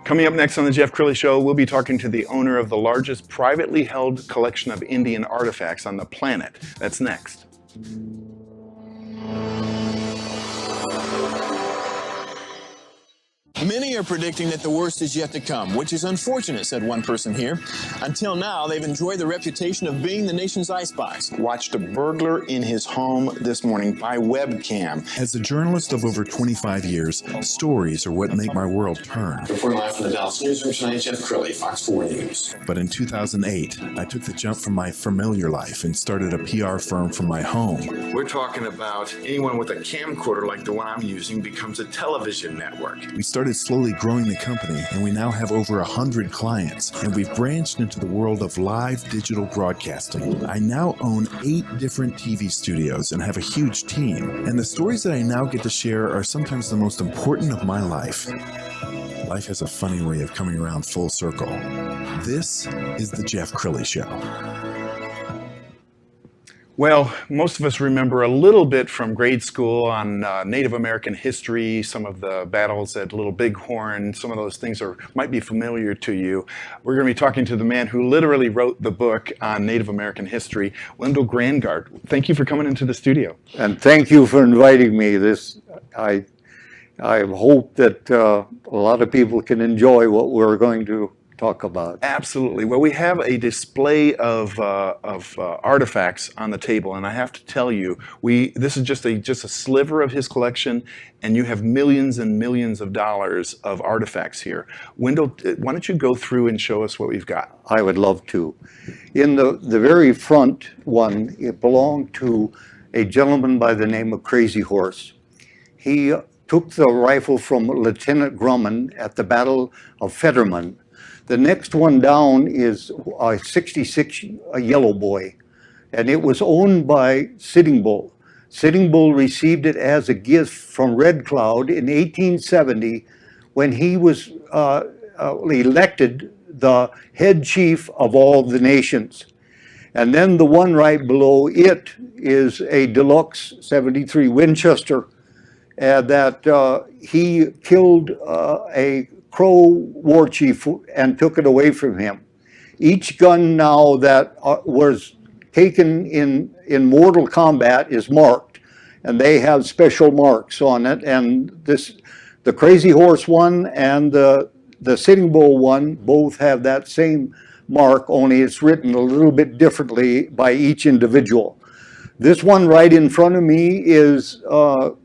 Coming up next on the Jeff Crilley Show, we'll be talking to the owner of the largest privately held collection of Indian artifacts on the planet. That's next. Many are predicting that the worst is yet to come, which is unfortunate, said one person here. Until now, they've enjoyed the reputation of being the nation's I Spies. Watched a burglar in his home this morning by webcam. As a journalist of over 25 years, stories are what make my world turn. Reporting live from the Dallas newsroom tonight, Jeff Crilley, Fox 4 News. But in 2008, I took the jump from my familiar life and started a PR firm from my home. We're talking about anyone with a camcorder like the one I'm using becomes a television network. We started slowly growing the company, and we now have over 100 clients, and we've branched into the world of live digital broadcasting. I now own 8 different TV studios and have a huge team, and the stories that I now get to share are sometimes the most important of my life. Life has a funny way of coming around full circle. This is the Jeff Crilley Show. Well, most of us remember a little bit from grade school on Native American history, some of the battles at Little Bighorn. Some of those things might be familiar to you. We're going to be talking to the man who literally wrote the book on Native American history, Wendell Grangaard. Thank you for coming into the studio. And thank you for inviting me. I hope that a lot of people can enjoy what we're going to talk about. Absolutely. Well, we have a display of artifacts on the table, and I have to tell you, this is just a sliver of his collection, and you have millions and millions of dollars of artifacts here. Wendell, why don't you go through and show us what we've got? I would love to. In the very front one, it belonged to a gentleman by the name of Crazy Horse. He took the rifle from Lieutenant Grumman at the Battle of Fetterman. The next one down is a 66 Yellow Boy, and it was owned by Sitting Bull. Sitting Bull received it as a gift from Red Cloud in 1870 when he was elected the head chief of all the nations. And then the one right below it is a deluxe 73 Winchester that he killed a Crow war chief and took it away from him. Each gun now that was taken in mortal combat is marked, and they have special marks on it. And the Crazy Horse one and the Sitting Bull one both have that same mark, only it's written a little bit differently by each individual. This one right in front of me is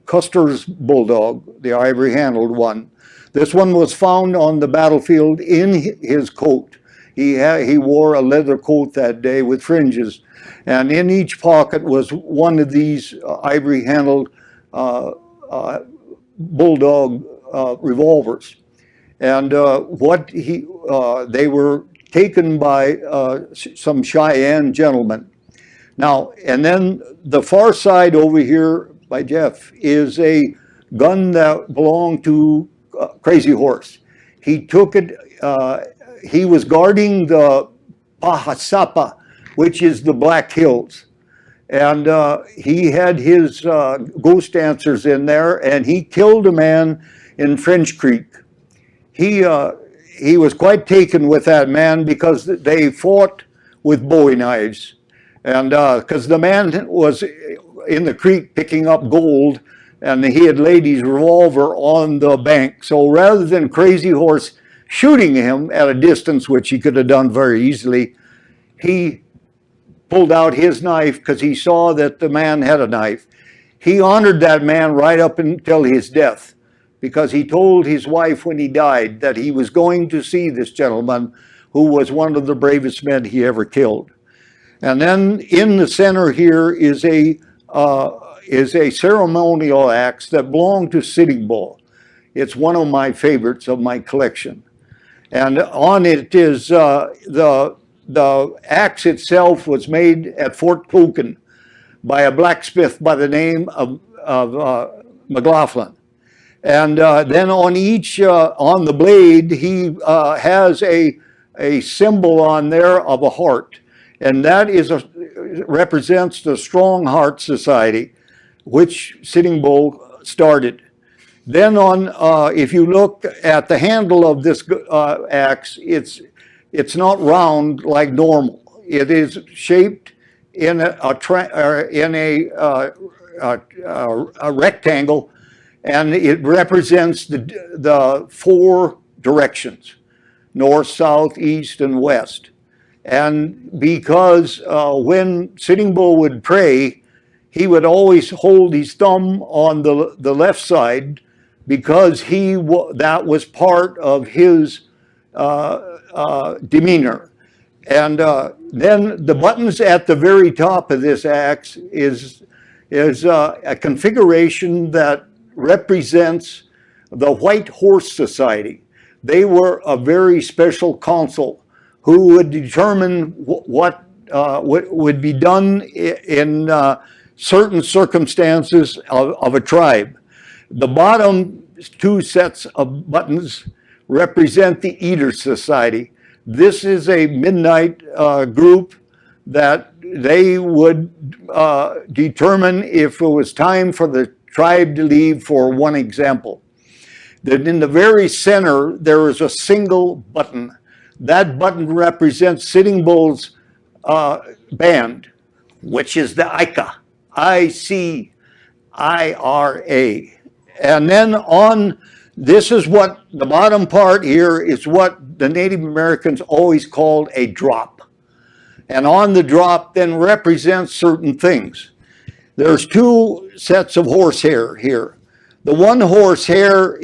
Custer's Bulldog, the ivory-handled one. This one was found on the battlefield in his coat. He wore a leather coat that day with fringes, and in each pocket was one of these ivory-handled bulldog revolvers. And they were taken by some Cheyenne gentlemen. Now, and then the far side over here by Jeff is a gun that belonged to Crazy Horse. He took it, he was guarding the Pahasapa, which is the Black Hills. And he had his ghost dancers in there, and he killed a man in French Creek. He was quite taken with that man because they fought with Bowie knives. And because the man was in the creek picking up gold, and he had laid his revolver on the bank. So rather than Crazy Horse shooting him at a distance, which he could have done very easily, he pulled out his knife because he saw that the man had a knife. He honored that man right up until his death, because he told his wife when he died that he was going to see this gentleman who was one of the bravest men he ever killed. And then in the center here is a ceremonial axe that belonged to Sitting Bull. It's one of my favorites of my collection. And on it is the axe itself was made at Fort Token by a blacksmith by the name of McLaughlin. And then on each, on the blade, he has a symbol on there of a heart. And that represents the Strong Heart Society, which Sitting Bull started. Then if you look at the handle of this axe, it's not round like normal. It is shaped in a rectangle, and it represents the 4 directions: north, south, east, and west. And because when Sitting Bull would pray, he would always hold his thumb on the left side, because that was part of his demeanor. And then the buttons at the very top of this axe is a configuration that represents the White Horse Society. They were a very special council who would determine what would be done in certain circumstances of a tribe. The bottom 2 sets of buttons represent the Eater Society. This is a midnight group that they would determine if it was time for the tribe to leave, for one example. Then in the very center, there is a single button. That button represents Sitting Bull's band, which is the ICA, I-C-I-R-A. And then this is what the bottom part here is, what the Native Americans always called a drop. And on the drop then represents certain things. There's 2 sets of horsehair here. The one horsehair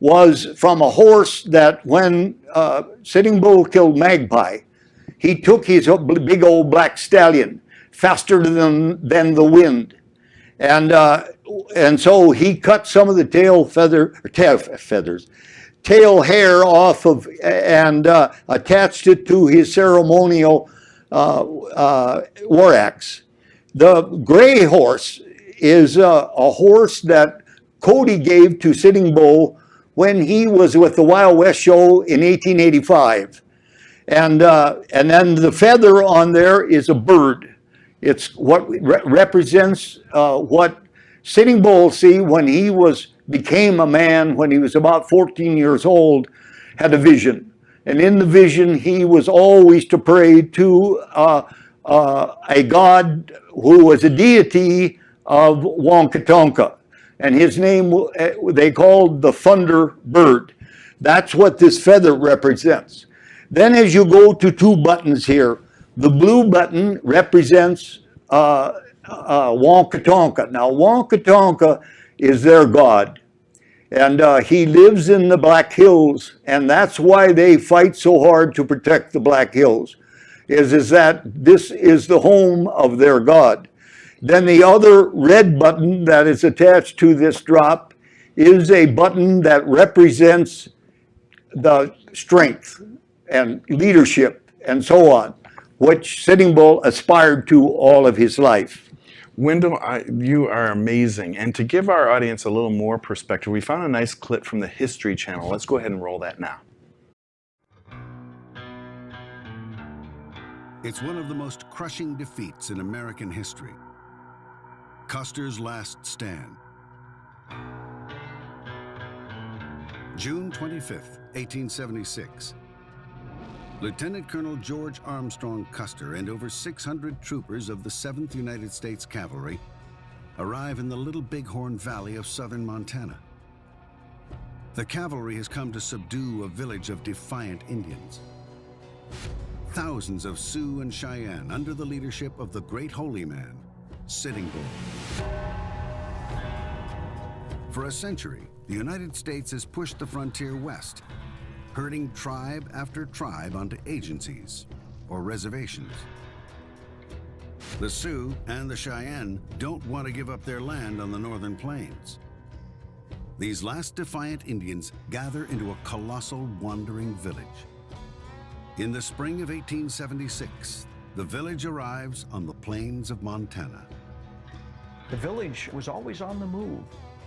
was from a horse that when Sitting Bull killed Magpie, he took his big old black stallion, faster than the wind. And so he cut some of the tail hair off of, and attached it to his ceremonial war axe. The gray horse is a horse that Cody gave to Sitting Bull when he was with the Wild West show in 1885. And then the feather on there is a bird. It's what represents what Sitting Bull, when he became a man, when he was about 14 years old, had a vision. And in the vision, he was always to pray to a god who was a deity of Wankatonka. And his name, they called the Thunder Bird. That's what this feather represents. Then as you go to 2 buttons here, the blue button represents Wankatonka. Now, Wankatonka is their god, and he lives in the Black Hills, and that's why they fight so hard to protect the Black Hills, is that this is the home of their god. Then the other red button that is attached to this drop is a button that represents the strength and leadership and so on, which Sitting Bull aspired to all of his life. Wendell, you are amazing. And to give our audience a little more perspective, we found a nice clip from the History Channel. Let's go ahead and roll that now. It's one of the most crushing defeats in American history. Custer's last stand. June 25th, 1876. Lieutenant Colonel George Armstrong Custer and over 600 troopers of the 7th United States Cavalry arrive in the Little Bighorn Valley of southern Montana. The cavalry has come to subdue a village of defiant Indians. Thousands of Sioux and Cheyenne under the leadership of the great holy man, Sitting Bull. For a century, the United States has pushed the frontier west, herding tribe after tribe onto agencies or reservations. The Sioux and the Cheyenne don't want to give up their land on the northern plains. These last defiant Indians gather into a colossal wandering village. In the spring of 1876, the village arrives on the plains of Montana. The village was always on the move.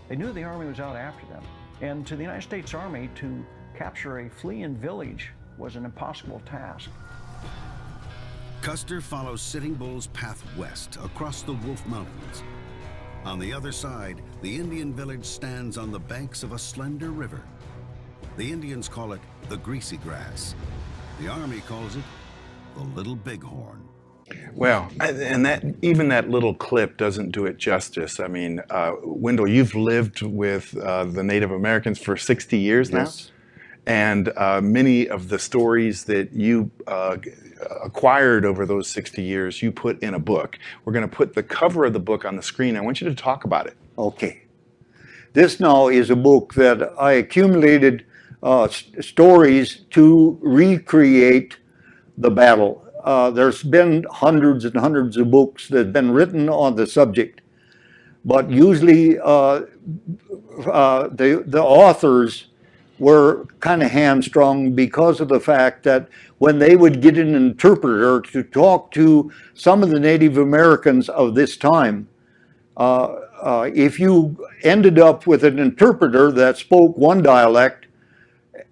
They knew the Army was out after them. And to the United States Army, to capture a fleeing village was an impossible task. Custer follows Sitting Bull's path west across the Wolf Mountains. On the other side, the Indian village stands on the banks of a slender river. The Indians call it the Greasy Grass. The Army calls it the Little Bighorn. Well, and that even that little clip doesn't do it justice. I mean, Wendell, you've lived with the Native Americans for 60 years now. Yes. And many of the stories that you acquired over those 60 years, you put in a book. We're going to put the cover of the book on the screen. I want you to talk about it. Okay. This now is a book that I accumulated stories to recreate the battle. There's been hundreds and hundreds of books that have been written on the subject, but usually the authors were kind of hamstrung because of the fact that when they would get an interpreter to talk to some of the Native Americans of this time, if you ended up with an interpreter that spoke one dialect,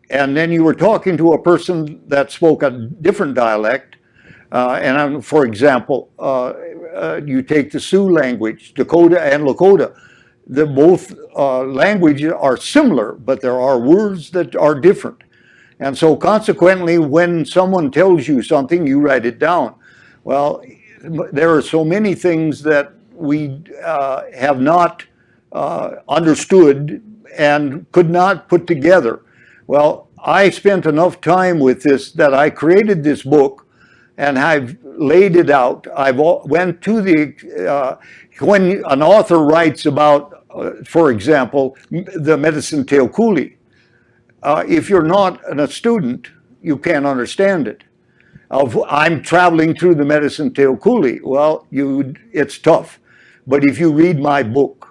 and then you were talking to a person that spoke a different dialect, for example, you take the Sioux language, Dakota and Lakota. Both languages are similar, but there are words that are different. And so consequently, when someone tells you something, you write it down. Well, there are so many things that we have not understood and could not put together. Well, I spent enough time with this that I created this book, and I've laid it out. Went to the, when an author writes about, for example, the Medicine Tail Coulee, if you're not a student, you can't understand it. I'm traveling through the Medicine Tail Coulee. Well, it's tough. But if you read my book,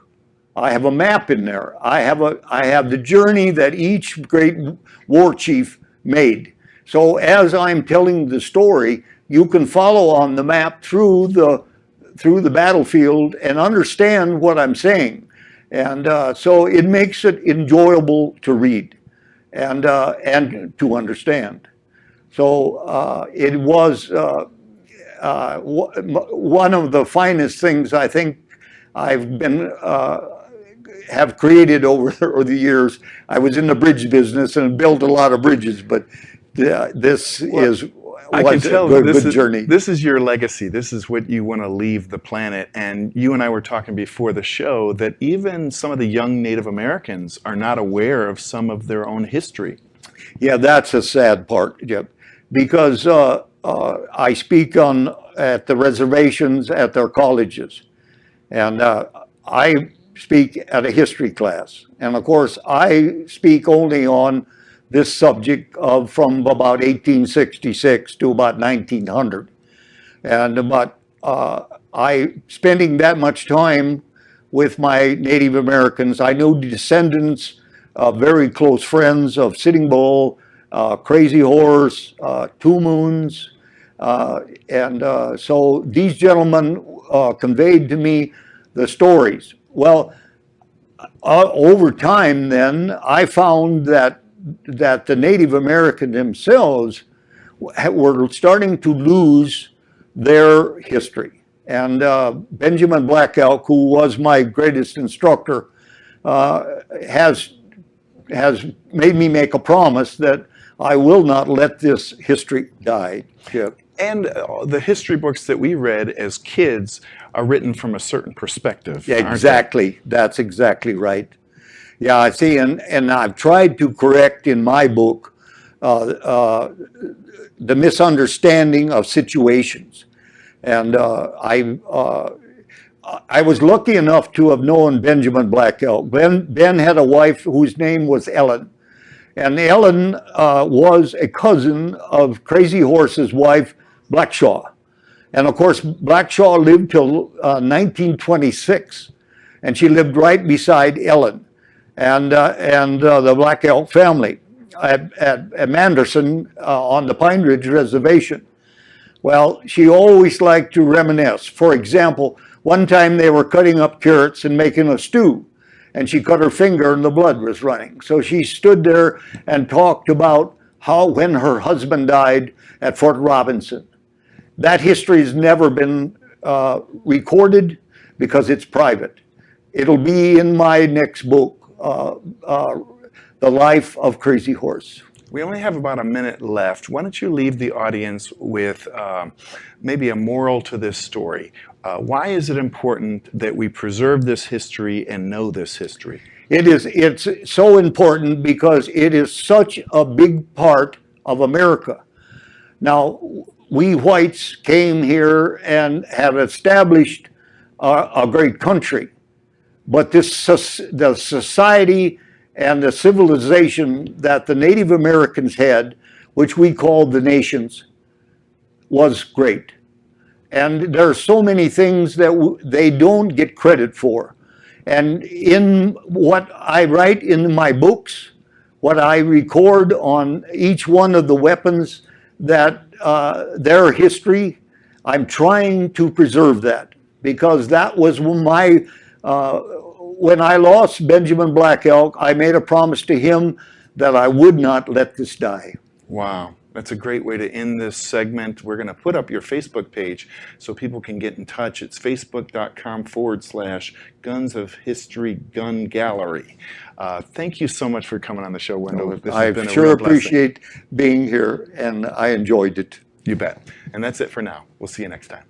I have a map in there. I have the journey that each great war chief made. So as I'm telling the story, you can follow on the map through the battlefield and understand what I'm saying. And so it makes it enjoyable to read and to understand. So it was one of the finest things I think I've been have created over the years. I was in the bridge business and built a lot of bridges, but this was a good journey. This is your legacy. This is what you want to leave the planet. And you and I were talking before the show that even some of the young Native Americans are not aware of some of their own history. Yeah, that's a sad part, Jeff, because I speak at the reservations at their colleges, and I speak at a history class. And of course, I speak only on this subject from about 1866 to about 1900. But spending that much time with my Native Americans, I knew descendants, very close friends of Sitting Bull, Crazy Horse, Two Moons, so these gentlemen conveyed to me the stories. Well, over time then, I found that the Native Americans themselves were starting to lose their history. And Benjamin Black Elk, who was my greatest instructor, has made me make a promise that I will not let this history die. Chip. And the history books that we read as kids are written from a certain perspective. Yeah, exactly. That's exactly right. Yeah, I see, and I've tried to correct in my book the misunderstanding of situations. And I was lucky enough to have known Benjamin Black Elk. Ben had a wife whose name was Ellen. And Ellen was a cousin of Crazy Horse's wife, Blackshaw. And of course, Blackshaw lived till 1926. And she lived right beside Ellen and the Black Elk family at Manderson on the Pine Ridge Reservation. Well, she always liked to reminisce. For example, one time they were cutting up carrots and making a stew. and she cut her finger and the blood was running. So she stood there and talked about how when her husband died at Fort Robinson. That history has never been recorded because it's private. It'll be in my next book, The Life of Crazy Horse. We only have about a minute left. Why don't you leave the audience with maybe a moral to this story? Why is it important that we preserve this history and know this history? It's so important because it is such a big part of America. Now, we whites came here and have established a great country, but the society and the civilization that the Native Americans had, which we called the nations, was great. And there are so many things that they don't get credit for. And in what I write in my books, what I record on each one of the weapons that their history, I'm trying to preserve that, because that was my when I lost Benjamin Black Elk, I made a promise to him that I would not let this die. Wow, that's a great way to end this segment. We're going to put up your Facebook page so people can get in touch. It's facebook.com/Guns of History Gun Gallery. Thank you so much for coming on the show, Wendell. This has been a sure real blessing. appreciate being here, and I enjoyed it. You bet. And that's it for now. We'll see you next time.